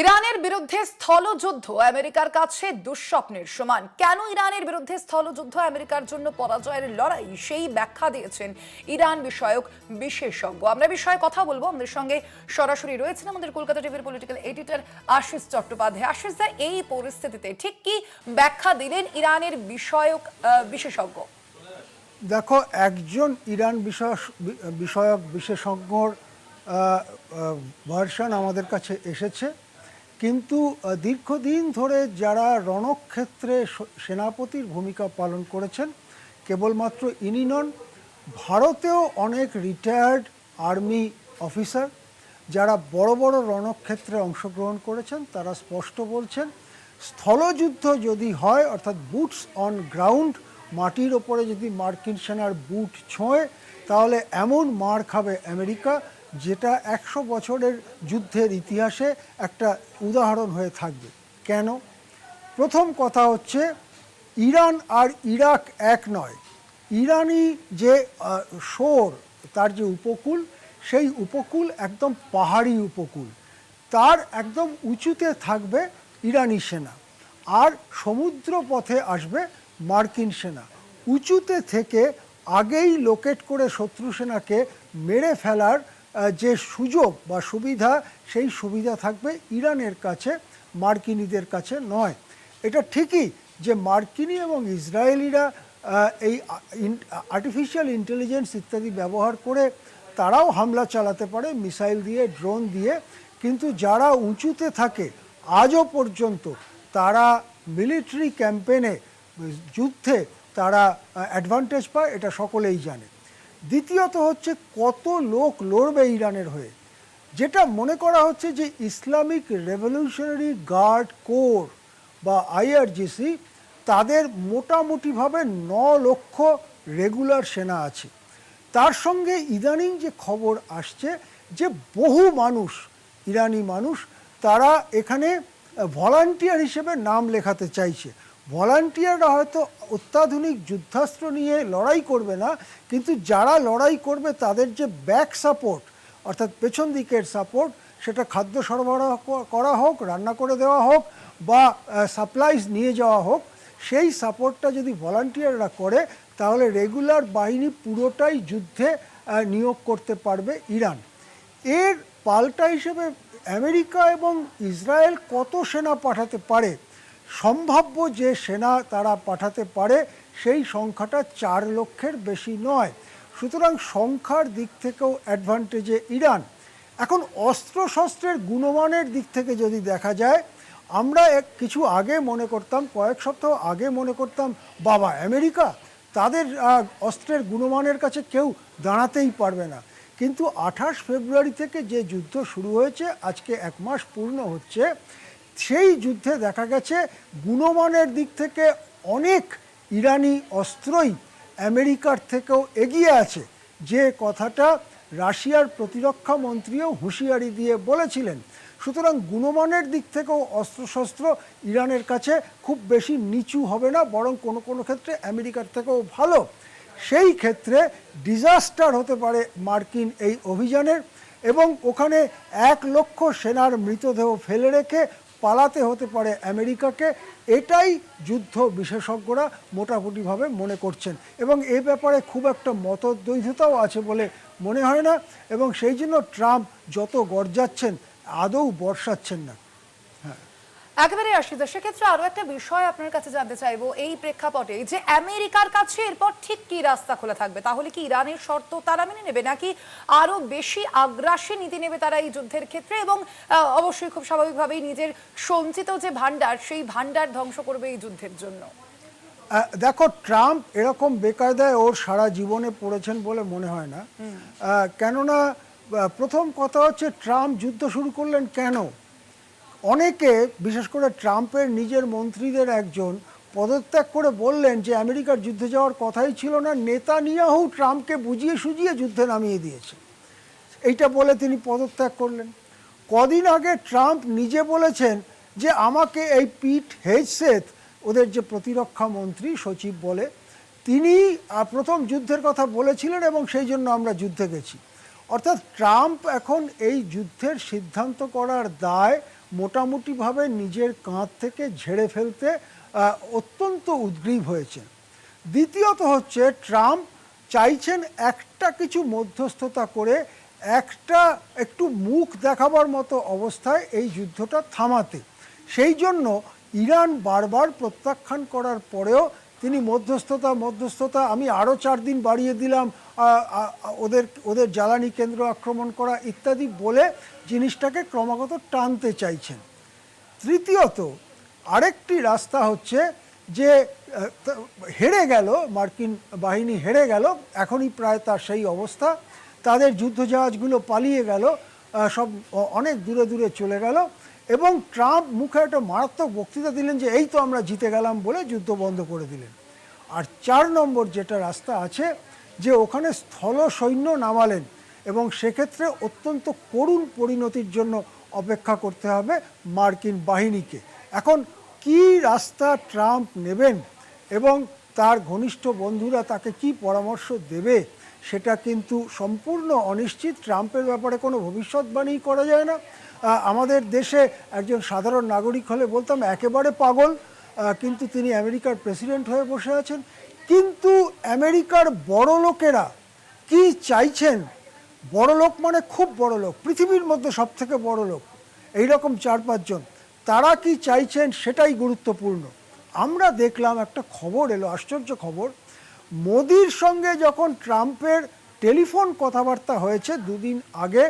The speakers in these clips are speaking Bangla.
ইরানের বিরুদ্ধে স্থলযুদ্ধ আমেরিকার কাছে দুঃস্বপ্নের সমান। কেন ইরানের বিরুদ্ধে স্থলযুদ্ধ আমেরিকার জন্য পরাজয়ের লড়াই, সেই ব্যাখ্যা দিয়েছেন ইরান বিষয়ক বিশেষজ্ঞ। আমরা বিষয়ে কথা বলবো। আমাদের সঙ্গে সরাসরি রয়েছেন আমাদের কলকাতা টিভির পলিটিক্যাল এডিটর আশিস চট্টোপাধ্যায়। আশিস দা, এই পরিস্থিতিতে ঠিক কি ব্যাখ্যা দিলেন ইরানের বিষয়ক বিশেষজ্ঞ? দেখো, একজন ইরান বিষয়ক বিশেষজ্ঞর ভার্সন আমাদের কাছে এসেছে, কিন্তু দীর্ঘদিন ধরে যারা রণক্ষেত্রে সেনাপতির ভূমিকা পালন করেছেন, কেবলমাত্র ইনি নন, ভারতেও অনেক রিটায়ার্ড আর্মি অফিসার যারা বড় বড় রণক্ষেত্রে অংশগ্রহণ করেছেন, তারা স্পষ্ট বলছেন স্থলযুদ্ধ যদি হয়, অর্থাৎ বুটস অন গ্রাউন্ড, মাটির ওপরে যদি মার্কিন সেনার বুট ছোঁয়, তাহলে এমন মার খাবে আমেরিকা যেটা 100 বছরের যুদ্ধের ইতিহাসে একটা উদাহরণ হয়ে থাকবে। কেন? প্রথম কথা হচ্ছে, ইরান আর ইরাক এক নয়। ইরানি যে শোর, তার যে উপকূল, সেই উপকূল একদম পাহাড়ি উপকূল। তার একদম উঁচুতে থাকবে ইরানি সেনা, আর সমুদ্র পথে আসবে মার্কিন সেনা। উঁচুতে থেকে আগেই লোকেট করে শত্রু সেনাকে মেরে ফেলার যে সুযোগ বা সুবিধা, সেই সুবিধা থাকবে ইরানের কাছে, মার্কিনীদের কাছে নয়। এটা ঠিকই যে মার্কিনী এবং ইসরায়েলিরা এই আর্টিফিশিয়াল ইন্টেলিজেন্স ইত্যাদি ব্যবহার করে তারাও হামলা চালাতে পারে, মিসাইল দিয়ে, ড্রোন দিয়ে, কিন্তু যারা উঁচুতে থাকে আজও পর্যন্ত তারা মিলিটারি ক্যাম্পেনে, যুদ্ধে তারা অ্যাডভান্টেজ পায়, এটা সকলেই জানে। দ্বিতীয়ত হচ্ছে, কত লোক লড়বে ইরানের হয়ে। যেটা মনে করা হচ্ছে যে ইসলামিক রেভলিউশনারি গার্ড কোর বা আইআরজিসি, তাদের মোটামুটিভাবে 9 লক্ষ রেগুলার সেনা আছে। তার সঙ্গে ইদানিং যে খবর আসছে যে বহু মানুষ, ইরানি মানুষ, তারা এখানে ভলান্টিয়ার হিসেবে নাম লেখাতে চাইছে। ভলান্টিয়াররা হয়তো অত্যাধুনিক যুদ্ধাস্ত্র নিয়ে লড়াই করবে না, কিন্তু যারা লড়াই করবে তাদের যে ব্যাক সাপোর্ট, অর্থাৎ পেছন দিকের সাপোর্ট, সেটা খাদ্য সরবরাহ করা হোক, রান্না করে দেওয়া হোক, বা সাপ্লাইজ নিয়ে যাওয়া হোক, সেই সাপোর্টটা যদি ভলান্টিয়াররা করে, তাহলে রেগুলার বাহিনী পুরোটাই যুদ্ধে নিয়োগ করতে পারবে ইরান। এর পাল্টা হিসেবে আমেরিকা এবং ইসরায়েল কত সেনা পাঠাতে পারে, সম্ভাব্য যে সেনা তারা পাঠাতে পারে সেই সংখ্যাটা 4 লক্ষের বেশি নয়। সুতরাং সংখ্যার দিক থেকেও অ্যাডভান্টেজে ইরান। এখন অস্ত্রশস্ত্রের গুণমানের দিক থেকে যদি দেখা যায়, আমরা কিছু আগে মনে করতাম, কয়েক সপ্তাহ আগে মনে করতাম, বাবা আমেরিকা, তাদের অস্ত্রের গুণমানের কাছে কেউ দাঁড়াতেই পারবে না। কিন্তু 28 ফেব্রুয়ারি থেকে যে যুদ্ধ শুরু হয়েছে, আজকে 1 মাস পূর্ণ হচ্ছে, সেই যুদ্ধে দেখা গেছে গুণমানের দিক থেকে অনেক ইরানি অস্ত্রই আমেরিকার থেকেও এগিয়ে আছে, যে কথাটা রাশিয়ার প্রতিরক্ষা মন্ত্রীও হুঁশিয়ারি দিয়ে বলেছিলেন। সুতরাং গুণমানের দিক থেকেও অস্ত্রশস্ত্র ইরানের কাছে খুব বেশি নিচু হবে না, বরং কোনো কোনো ক্ষেত্রে আমেরিকার থেকেও ভালো। সেই ক্ষেত্রে ডিজাস্টার হতে পারে মার্কিন এই অভিযানের, এবং ওখানে 1 লক্ষ সেনার মৃতদেহ ফেলে রেখে পালাতে হতে পারে আমেরিকাকে। এটাই যুদ্ধ বিশেষজ্ঞরা মোটামুটিভাবে মনে করছেন, এবং এ ব্যাপারে খুব একটা মতদ্বৈধতাও আছে বলে মনে হয় না, এবং সেই জন্য ট্রাম্প যত গর্জাচ্ছেন, আদৌ বর্ষাচ্ছেন না। একেবারে আশিদা, সেক্ষেত্রে আরো একটা বিষয় আপনার কাছে জানতে চাইবো, এই প্রেক্ষাপটে যে আমেরিকার কাছে এরপর ঠিক কি রাস্তা খোলা থাকবে? তাহলে কি ইরানের শর্ত তারা মেনে নেবে, নাকি আরো বেশি আগ্রাসী নীতি নেবে তারা এই যুদ্ধের ক্ষেত্রে, এবং অবশ্যই খুব স্বাভাবিকভাবেই নিজের সঞ্চিত যে ভান্ডার, সেই ভান্ডার ধ্বংস করবে এই যুদ্ধের জন্য? দেখো, ট্রাম্প এরকম বেকায়দায় ওর সারা জীবনে পড়েছেন বলে মনে হয় না। কেননা প্রথম কথা হচ্ছে, ট্রাম্প যুদ্ধ শুরু করলেন কেন? অনেকে, বিশেষ করে ট্রাম্পের নিজের মন্ত্রীদের একজন পদত্যাগ করে বললেন যে আমেরিকার যুদ্ধে যাওয়ার কথাই ছিল না, নেতানিয়াহু ট্রাম্পকে বুঝিয়ে সুঝিয়ে যুদ্ধে নামিয়ে দিয়েছে। এইটা বলে তিনি পদত্যাগ করলেন। কদিন আগে ট্রাম্প নিজে বলেছেন যে আমাকে এই পিট হেগসেথ, ওদের যে প্রতিরক্ষা মন্ত্রী সচিব বলে, তিনি প্রথম যুদ্ধের কথা বলেছিলেন, এবং সেই জন্য আমরা যুদ্ধে গেছি। অর্থাৎ ট্রাম্প এখন এই যুদ্ধের সিদ্ধান্ত করার দায় মোটামুটিভাবে নিজের কাঁধ থেকে ঝেড়ে ফেলতে অত্যন্ত উদ্গ্রীব হয়েছেন। দ্বিতীয়ত হচ্ছে ট্রাম্প চাইছেন একটা কিছু মধ্যস্থতা করে একটু মুখ দেখাবার মতো অবস্থায় এই যুদ্ধটা থামাতে। সেই জন্য ইরান বারবার প্রত্যাখ্যান করার পরেও তিনি মধ্যস্থতা আমি আরও 4 দিন বাড়িয়ে দিলাম, ওদের জ্বালানি কেন্দ্র আক্রমণ করা ইত্যাদি বলে জিনিসটাকে ক্রমাগত টানতে চাইছেন। তৃতীয়ত আরেকটি রাস্তা হচ্ছে যে হেরে গেল, মার্কিন বাহিনী হেরে গেল, এখনই প্রায় তার সেই অবস্থা, তাদের যুদ্ধজাহাজগুলো পালিয়ে গেল, সব অনেক দূরে দূরে চলে গেল, এবং ট্রাম্প মুখে একটা মারাত্মক বক্তৃতা দিলেন যে এই তো আমরা জিতে গেলাম বলে যুদ্ধ বন্ধ করে দিলেন। আর 4 নম্বর যেটা রাস্তা আছে যে ওখানে স্থল সৈন্য নামালেন, এবং সেক্ষেত্রে অত্যন্ত করুণ পরিণতির জন্য অপেক্ষা করতে হবে মার্কিন বাহিনীকে। এখন কি রাস্তা ট্রাম্প নেবেন এবং তার ঘনিষ্ঠ বন্ধুরা তাকে কি পরামর্শ দেবে সেটা কিন্তু সম্পূর্ণ অনিশ্চিত। ট্রাম্পের ব্যাপারে কোনো ভবিষ্যৎবাণী করা যায় না। আমাদের দেশে একজন সাধারণ নাগরিক হলে বলতাম একেবারে পাগল, কিন্তু তিনি আমেরিকার প্রেসিডেন্ট হয়ে বসে আছেন। কিন্তু আমেরিকার বড় লোকেরা কি চাইছেন, বড় লোক মানে খুব বড় লোক, পৃথিবীর মধ্যে সব থেকে বড় লোক, এইরকম 4-5 জন, তারা কি চাইছেন সেটাই গুরুত্বপূর্ণ। আমরা দেখলাম একটা খবর এলো, আশ্চর্য খবর, মোদির সঙ্গে যখন ট্রাম্পের টেলিফোন কথাবার্তা হয়েছে 2 দিন আগে,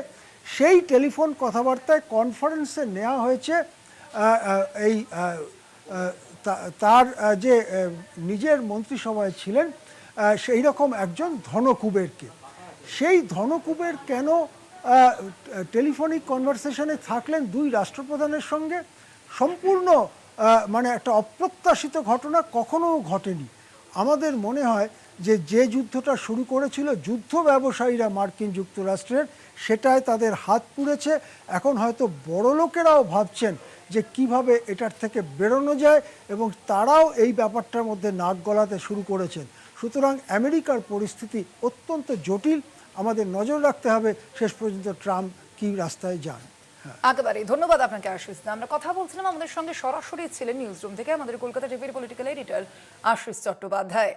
সেই টেলিফোন কথাবার্তায় কনফারেন্সে নেওয়া হয়েছে এই তার যে নিজের মন্ত্রিসভায় ছিলেন সেই রকম একজন ধনকুবেরকে। সেই ধনকুবের কেন টেলিফোনিক কনভারসেশনে থাকলেন 2 রাষ্ট্রপ্রধানের সঙ্গে? সম্পূর্ণ মানে একটা অপ্রত্যাশিত ঘটনা, কখনো ঘটেনি। আমাদের মনে হয় যে যুদ্ধটা শুরু করেছিল যুদ্ধ ব্যবসায়ীরা মার্কিন যুক্তরাষ্ট্রের, সেটায় তাদের হাত পুড়েছে। এখন হয়তো বড় লোকেরাও ভাবছেন যে কিভাবে এটার থেকে বেরোনো যায়, এবং তারাও এই ব্যাপারটার মধ্যে নাক গলাতে শুরু করেছেন। সুতরাং আমেরিকার পরিস্থিতি অত্যন্ত জটিল, আমাদের নজর রাখতে হবে শেষ পর্যন্ত ট্রাম্প কী রাস্তায় যান। একেবারে ধন্যবাদ আপনাকে আশিস দা। আমরা কথা বলছিলাম, আমাদের সঙ্গে সরাসরি ছিলেন নিউজ রুম থেকে আমাদের কলকাতা টিভির পলিটিক্যাল এডিটর আশিস চট্টোপাধ্যায়।